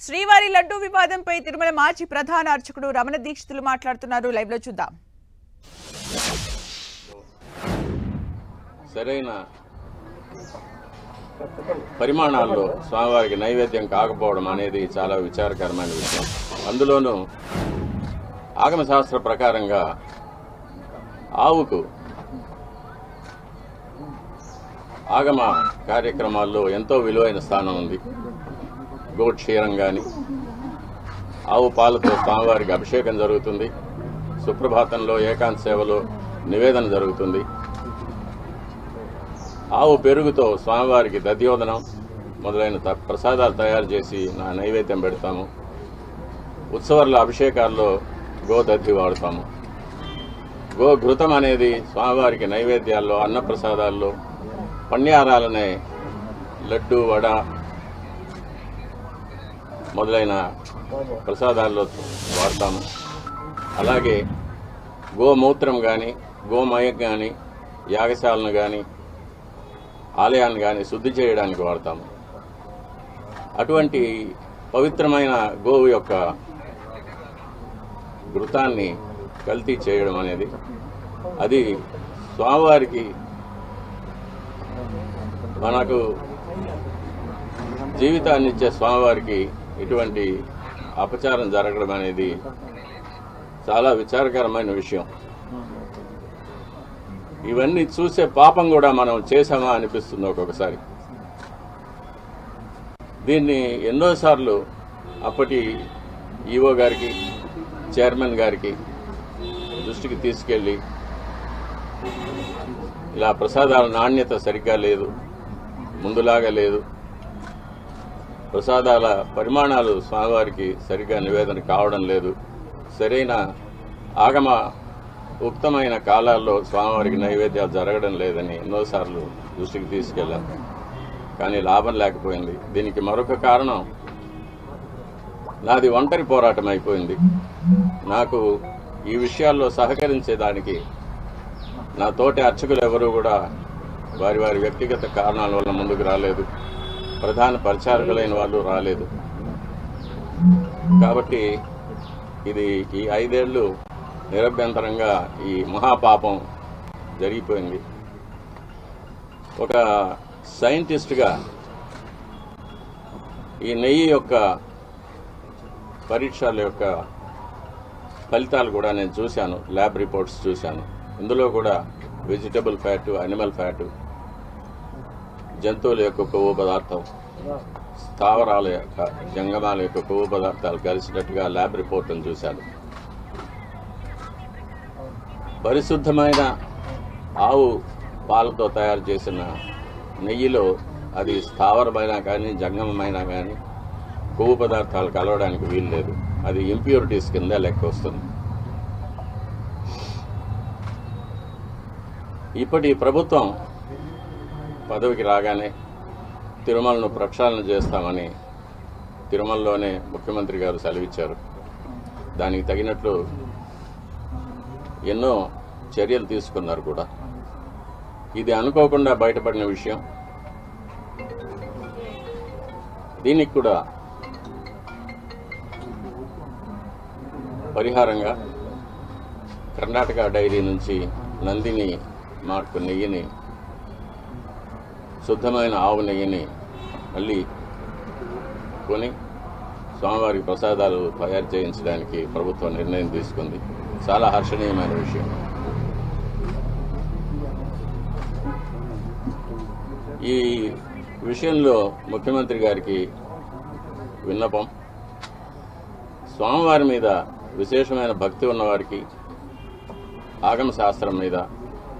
శ్రీవారి లడ్డూ వివాదంపై తిరుమల మాజీ ప్రధాన అర్చకుడు రమణ దీక్షితులు మాట్లాడుతున్నారు. లైవ్ లో చూద్దాం. సరైన పరిమాణాల్లో స్వామివారికి నైవేద్యం కాకపోవడం అనేది చాలా విచారకరమైన విషయం. అందులోనూ ఆగమ శాస్త్ర ప్రకారంగా ఆవుకు ఆగమ కార్యక్రమాల్లో ఎంతో విలువైన స్థానం ఉంది. గోక్షీరం కానీ ఆవు పాలతో స్వామివారికి అభిషేకం జరుగుతుంది. సుప్రభాతంలో ఏకాంత సేవలో నివేదన జరుగుతుంది. ఆవు పెరుగుతో స్వామివారికి దధ్యోదనం మొదలైన ప్రసాదాలు తయారు చేసి నైవేద్యం పెడతాము. ఉత్సవాల అభిషేకాల్లో గోదధ్యి వాడతాము. గోఘృతం అనేది స్వామివారికి నైవేద్యాల్లో అన్నప్రసాదాల్లో పణ్యారాలనే లడ్డు వడ మొదలైన ప్రసాదాల్లో వాడతాము. అలాగే గోమూత్రం కానీ గోమయం కానీ యాగశాలను కానీ ఆలయాన్ని కానీ శుద్ధి చేయడానికి వాడతాము. అటువంటి పవిత్రమైన గోవు యొక్క ఘృతాన్ని కల్తీ చేయడం అనేది అది స్వామివారికి మనకు జీవితాన్ని ఇచ్చే స్వామివారికి ఇటువంటి అపచారం జరగడం అనేది చాలా విచారకరమైన విషయం. ఇవన్నీ చూసే పాపం కూడా మనం చేశామా అనిపిస్తుంది ఒక్కొక్కసారి. దీన్ని ఎన్నోసార్లు అప్పటి ఈవో గారికి చైర్మన్ గారికి దృష్టికి తీసుకెళ్లి ఇలా ప్రసాదాల నాణ్యత సరిగ్గా లేదు, ముందులాగా లేదు, ప్రసాదాల పరిమాణాలు స్వామివారికి సరిగ్గా నివేదన కావడం లేదు, సరైన ఆగమ ఉక్తమైన కాలాల్లో స్వామివారికి నైవేద్యాలు జరగడం లేదని ఎన్నోసార్లు దృష్టికి తీసుకెళ్లాం. కానీ లాభం లేకపోయింది. దీనికి మరొక కారణం నాది ఒంటరి పోరాటం అయిపోయింది. నాకు ఈ విషయాల్లో సహకరించేదానికి నా తోటి అర్చకులు ఎవరూ కూడా వారి వారి వ్యక్తిగత కారణాల వల్ల ముందుకు రాలేదు. ప్రధాన పరిచారకులైన వాళ్ళు రాలేదు. కాబట్టి ఇది ఈ 5 ఏళ్లు నిరభ్యంతరంగా ఈ మహాపాపం జరిగిపోయింది. ఒక సైంటిస్ట్గా ఈ నెయ్యి యొక్క పరీక్షల యొక్క ఫలితాలు కూడా నేను చూశాను, ల్యాబ్ రిపోర్ట్స్ చూశాను. ఇందులో కూడా వెజిటబుల్ ఫ్యాటు, అనిమల్ ఫ్యాటు, జంతువుల యొక్క కొవ్వు పదార్థం, స్థావరాల యొక్క జంగమాల యొక్క కొవ్వు పదార్థాలు కలిసినట్టుగా ల్యాబ్ రిపోర్ట్ను చూశాను. పరిశుద్ధమైన ఆవు పాలతో తయారు చేసిన నెయ్యిలో అది స్థావరమైనా కానీ జంగమమైనా కానీ కొవ్వు పదార్థాలు కలవడానికి వీలు లేదు. అది ఇంప్యూరిటీస్ కింద లెక్క వస్తుంది. ఇప్పటి ప్రభుత్వం పదవికి రాగానే తిరుమలను ప్రక్షాళన చేస్తామని తిరుమలలోనే ముఖ్యమంత్రి గారు సెలవిచ్చారు. దానికి తగినట్లు ఎన్నో చర్యలు తీసుకున్నారు కూడా. ఇది అనుకోకుండా బయటపడిన విషయం. దీనికి కూడా పరిహారంగా కర్ణాటక డైరీ నుంచి నందిని మార్కు నెయ్యిని, శుద్ధమైన ఆవు నెయ్యిని మళ్ళీ కొని స్వామివారికి ప్రసాదాలు తయారు చేయించడానికి ప్రభుత్వం నిర్ణయం తీసుకుంది. చాలా హర్షణీయమైన విషయం. ఈ విషయంలో ముఖ్యమంత్రి గారికి విన్నపం, స్వామివారి మీద విశేషమైన భక్తి ఉన్నవారికి, ఆగమ శాస్త్రం మీద,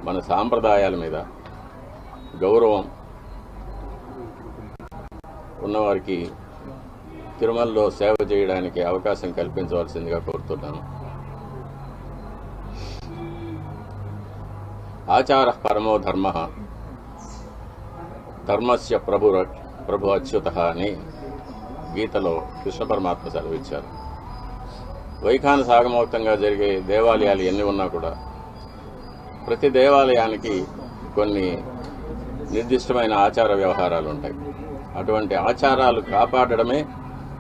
మన సాంప్రదాయాల మీద గౌరవం ఉన్నవారికి తిరుమలలో సేవ చేయడానికి అవకాశం కల్పించవలసిందిగా కోరుతున్నాను. ఆచార పరమో ధర్మ, ధర్మస్య ప్రభు అచ్యుత అని గీతలో కృష్ణ పరమాత్మ సెలవిచ్చారు. వైఖాన సాగమోక్తంగా జరిగే దేవాలయాలు ఎన్ని ఉన్నా కూడా ప్రతి దేవాలయానికి కొన్ని నిర్దిష్టమైన ఆచార వ్యవహారాలు ఉంటాయి. అటువంటి ఆచారాలు కాపాడడమే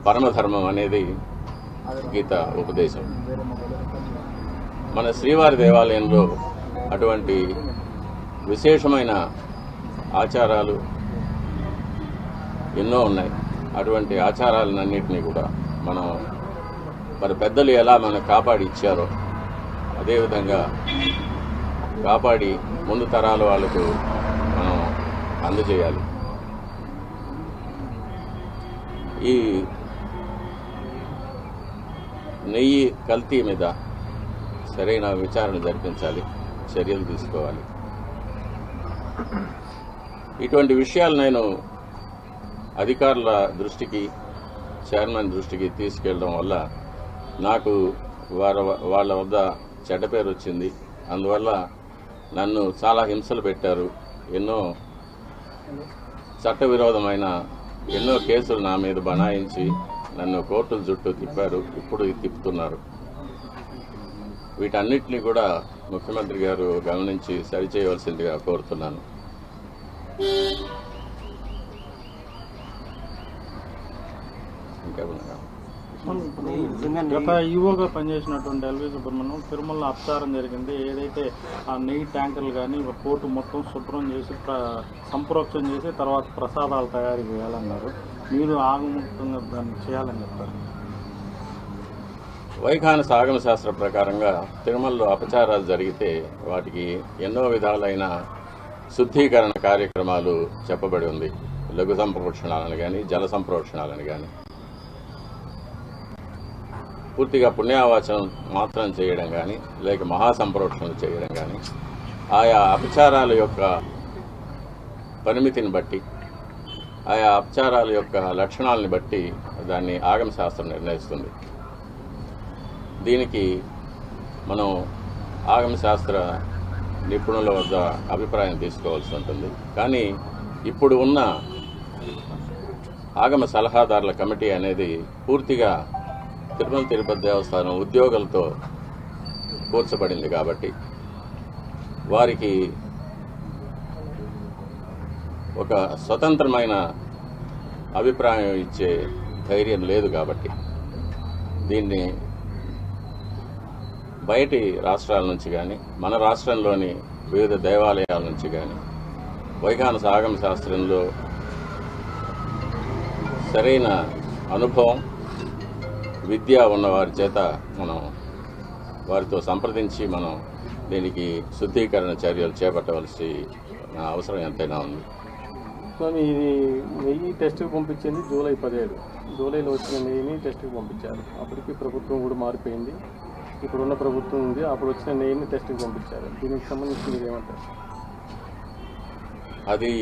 పరమధర్మం అనేది గీత ఉపదేశం. మన శ్రీవారి దేవాలయంలో అటువంటి విశేషమైన ఆచారాలు ఎన్నో ఉన్నాయి. అటువంటి ఆచారాలన్నింటినీ కూడా మనం మరి పెద్దలు ఎలా మనకు కాపాడి ఇచ్చారో అదేవిధంగా కాపాడి ముందు తరాల వాళ్ళకు మనం అందజేయాలి. ఈ నెయ్యి కల్తీ మీద సరైన విచారణ జరిపించాలి, చర్యలు తీసుకోవాలి. ఇటువంటి విషయాలు నేను అధికారుల దృష్టికి, చైర్మన్ దృష్టికి తీసుకెళ్ళడం వల్ల నాకు వాళ్ళ వద్ద చెడ్డ పేరు వచ్చింది. అందువల్ల నన్ను చాలా హింసలు పెట్టారు. ఎన్నో చట్టవిరోధమైన ఎన్నో కేసులు నా మీద బనాయించి నన్ను కోర్టుల చుట్టూ తిప్పారు, ఇప్పుడు తిప్పుతున్నారు. వీటన్నిటినీ కూడా ముఖ్యమంత్రి గారు గమనించి సరిచేయవలసిందిగా కోరుతున్నాను. గత ఈవోగా పనిచేసినటువంటి ఎల్వి సుబ్రహ్మణ్యం తిరుమలలో అపచారం జరిగింది. ఏదైతే ఆ నెయ్యి ట్యాంకర్లు కానీ పోర్టు మొత్తం శుభ్రం చేసి సంప్రోక్షణ చేసి తర్వాత ప్రసాదాలు తయారు చేయాలన్నారు. మీరు ఆగముక్తంగా దాన్ని చేయాలని చెప్తారు. వైఖానస ఆగమ శాస్త్ర ప్రకారంగా తిరుమలలో అపచారాలు జరిగితే వాటికి ఎన్నో విధాలైన శుద్ధీకరణ కార్యక్రమాలు చెప్పబడి ఉంది. లఘు సంప్రోక్షణాలను కానీ, జల సంప్రోక్షణాలను కానీ, పూర్తిగా పుణ్యావాచనం మాత్రం చేయడం కానీ, లేక మహాసంప్రోక్షణలు చేయడం కానీ, ఆయా అపచారాల యొక్క పరిమితిని బట్టి, ఆయా అపచారాల యొక్క లక్షణాలను బట్టి దాన్ని ఆగమ శాస్త్రం నిర్ణయిస్తుంది. దీనికి మనం ఆగమ శాస్త్ర నిపుణుల వద్ద అభిప్రాయం తీసుకోవాల్సి ఉంటుంది. కానీ ఇప్పుడు ఉన్న ఆగమ సలహాదారుల కమిటీ అనేది పూర్తిగా తిరుమల తిరుపతి దేవస్థానం ఉద్యోగులతో కూర్చబడింది కాబట్టి వారికి ఒక స్వతంత్రమైన అభిప్రాయం ఇచ్చే ధైర్యం లేదు. కాబట్టి దీన్ని బయటి రాష్ట్రాల నుంచి కానీ, మన రాష్ట్రంలోని వివిధ దేవాలయాల నుంచి కానీ, వైఖానస ఆగమ శాస్త్రంలో సరైన అనుభవం, విద్య ఉన్న వారి చేత మనం వారితో సంప్రదించి మనం దీనికి శుద్ధీకరణ చర్యలు చేపట్టవలసి అవసరం ఎంతైనా ఉంది. ఇది నెయ్యి టెస్ట్కి పంపించింది జూలై 17. జూలైలో వచ్చిన నెయ్యిని టెస్ట్కి పంపించారు. అప్పటికి ప్రభుత్వం కూడా మారిపోయింది. ఇప్పుడున్న ప్రభుత్వం ఉంది. అప్పుడు వచ్చిన నెయ్యిని టెస్ట్కి పంపించారు. దీనికి సంబంధించి మీరు ఏమంటారు? అది